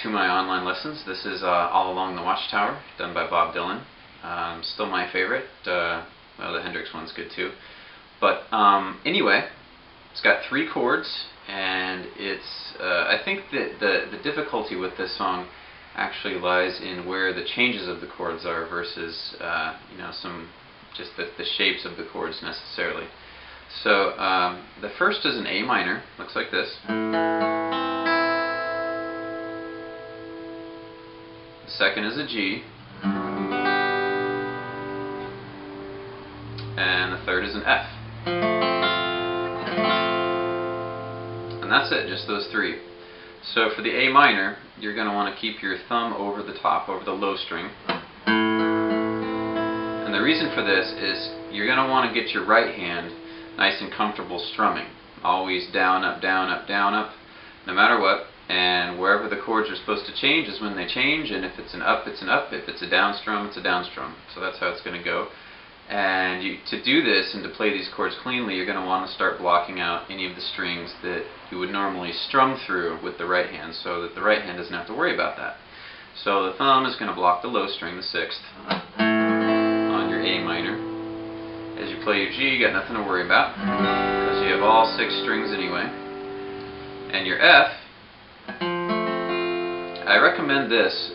to my online lessons. This is All Along the Watchtower, done by Bob Dylan. Still my favorite. Well, the Hendrix one's good too. But anyway, it's got 3 chords, and it's I think that the difficulty with this song actually lies in where the changes of the chords are versus you know, just the shapes of the chords necessarily. So the first is an A minor, looks like this. The second is a G, and the third is an F. And that's it, just those 3. So for the A minor, you're going to want to keep your thumb over the top, over the low string. And the reason for this is you're going to want to get your right hand nice and comfortable strumming. Always down, up, down, up, down, up, no matter what. And wherever the chords are supposed to change is when they change, and if it's an up, it's an up. If it's a down strum, it's a down strum. So that's how it's going to go. And to do this and to play these chords cleanly, you're going to want to start blocking out any of the strings that you would normally strum through with the right hand, so that the right hand doesn't have to worry about that. So the thumb is going to block the low string, the 6th, on your A minor. As you play your G, you got nothing to worry about, because you have all 6 strings anyway. And your F, I recommend this.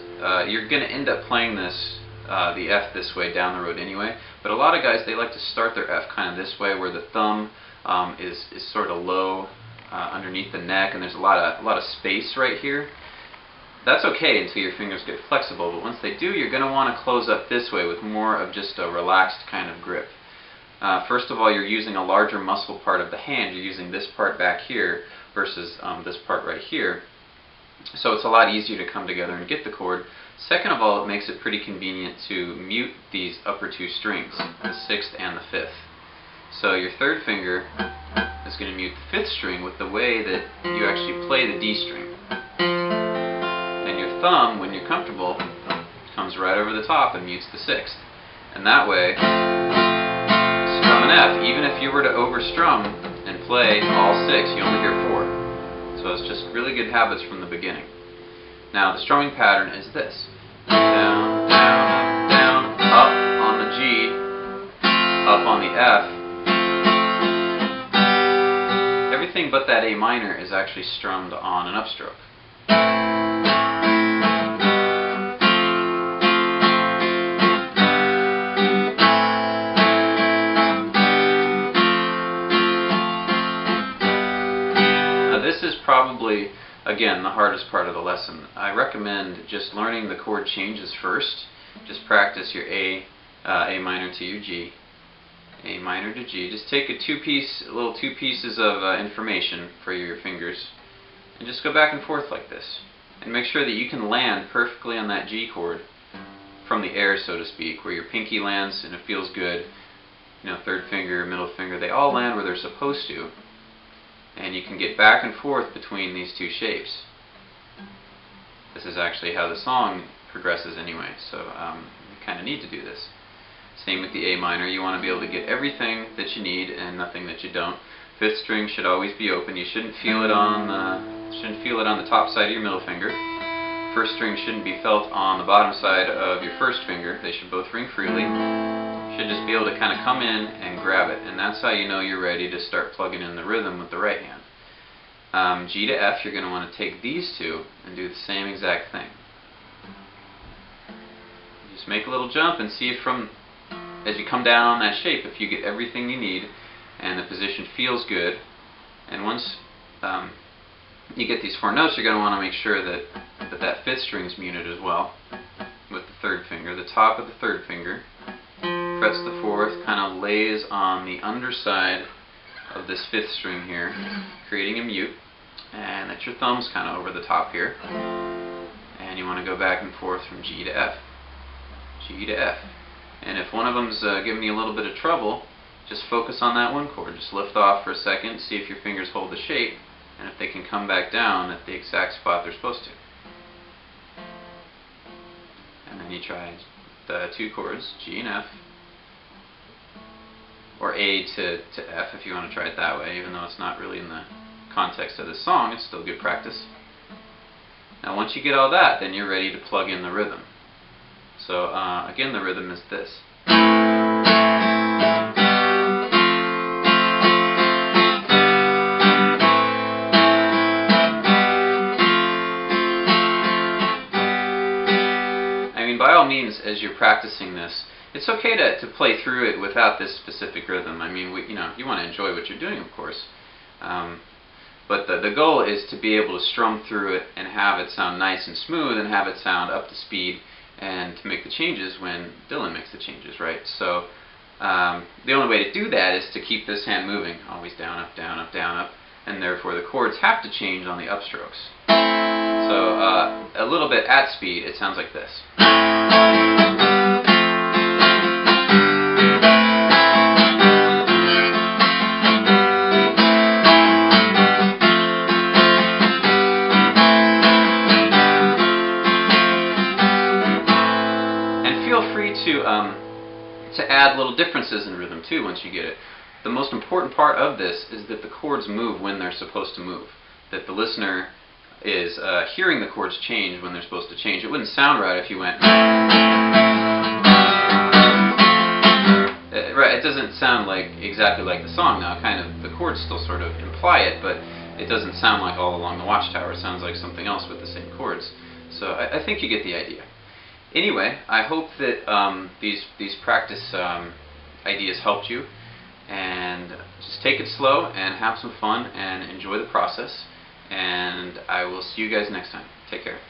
You're going to end up playing this, the F this way down the road anyway, but a lot of guys, they like to start their F kind of this way, where the thumb is sort of low underneath the neck, and there's a lot of space right here. That's okay until your fingers get flexible, but once they do, you're going to want to close up this way with more of just a relaxed kind of grip. First of all, you're using a larger muscle part of the hand. You're using this part back here versus this part right here. So it's a lot easier to come together and get the chord. Second of all, it makes it pretty convenient to mute these upper 2 strings, the 6th and the 5th. So your 3rd finger is going to mute the 5th string with the way that you actually play the D string. And your thumb, when you're comfortable, comes right over the top and mutes the 6th. And that way, strum an F. Even if you were to overstrum and play all 6, you only hear 4. So it's just really good habits from the beginning. Now the strumming pattern is this. Down, down, down, up on the G, up on the F. Everything but that A minor is actually strummed on an upstroke. This is probably, again, the hardest part of the lesson. I recommend just learning the chord changes first. Just practice your A minor to your G, A minor to G. Just take a little two pieces of information for your fingers, and just go back and forth like this. And make sure that you can land perfectly on that G chord from the air, so to speak, where your pinky lands and it feels good. You know, 3rd finger, middle finger, they all land where they're supposed to. And you can get back and forth between these 2 shapes. This is actually how the song progresses anyway, so you kind of need to do this. Same with the A minor. You want to be able to get everything that you need and nothing that you don't. 5th string should always be open. You shouldn't feel it on the top side of your middle finger. 1st string shouldn't be felt on the bottom side of your 1st finger. They should both ring freely. Should just be able to kind of come in and grab it, and that's how you know you're ready to start plugging in the rhythm with the right hand. G to F, you're going to want to take these 2 and do the same exact thing. Just make a little jump and see if as you come down on that shape, if you get everything you need and the position feels good. And once you get these 4 notes, you're going to want to make sure that 5th string is muted as well with the 3rd finger. The top of the 3rd finger frets the 4th, kind of lays on the underside of this 5th string here, creating a mute, and that your thumb's kind of over the top here. And you want to go back and forth from G to F, G to F. And if one of them's giving you a little bit of trouble, just focus on that one chord. Just lift off for a second, see if your fingers hold the shape, and if they can come back down at the exact spot they're supposed to. And then you try the 2 chords, G and F, or A to F if you want to try it that way, even though it's not really in the context of this song, it's still good practice. Now once you get all that, then you're ready to plug in the rhythm. So again, the rhythm is this. I mean, by all means, as you're practicing this, it's okay to play through it without this specific rhythm. I mean, you want to enjoy what you're doing, of course. But the goal is to be able to strum through it and have it sound nice and smooth and have it sound up to speed and to make the changes when Dylan makes the changes, right? So the only way to do that is to keep this hand moving, always down, up, down, up, down, up, and therefore the chords have to change on the upstrokes. So a little bit at speed, it sounds like this. To add little differences in rhythm too once you get it. The most important part of this is that the chords move when they're supposed to move. That the listener is hearing the chords change when they're supposed to change. It wouldn't sound right if you went... Right, it doesn't sound like exactly like the song now. Kind of, the chords still sort of imply it, but it doesn't sound like All Along the Watchtower. It sounds like something else with the same chords. So I think you get the idea. Anyway, I hope that these practice ideas helped you, and just take it slow and have some fun and enjoy the process, and I will see you guys next time. Take care.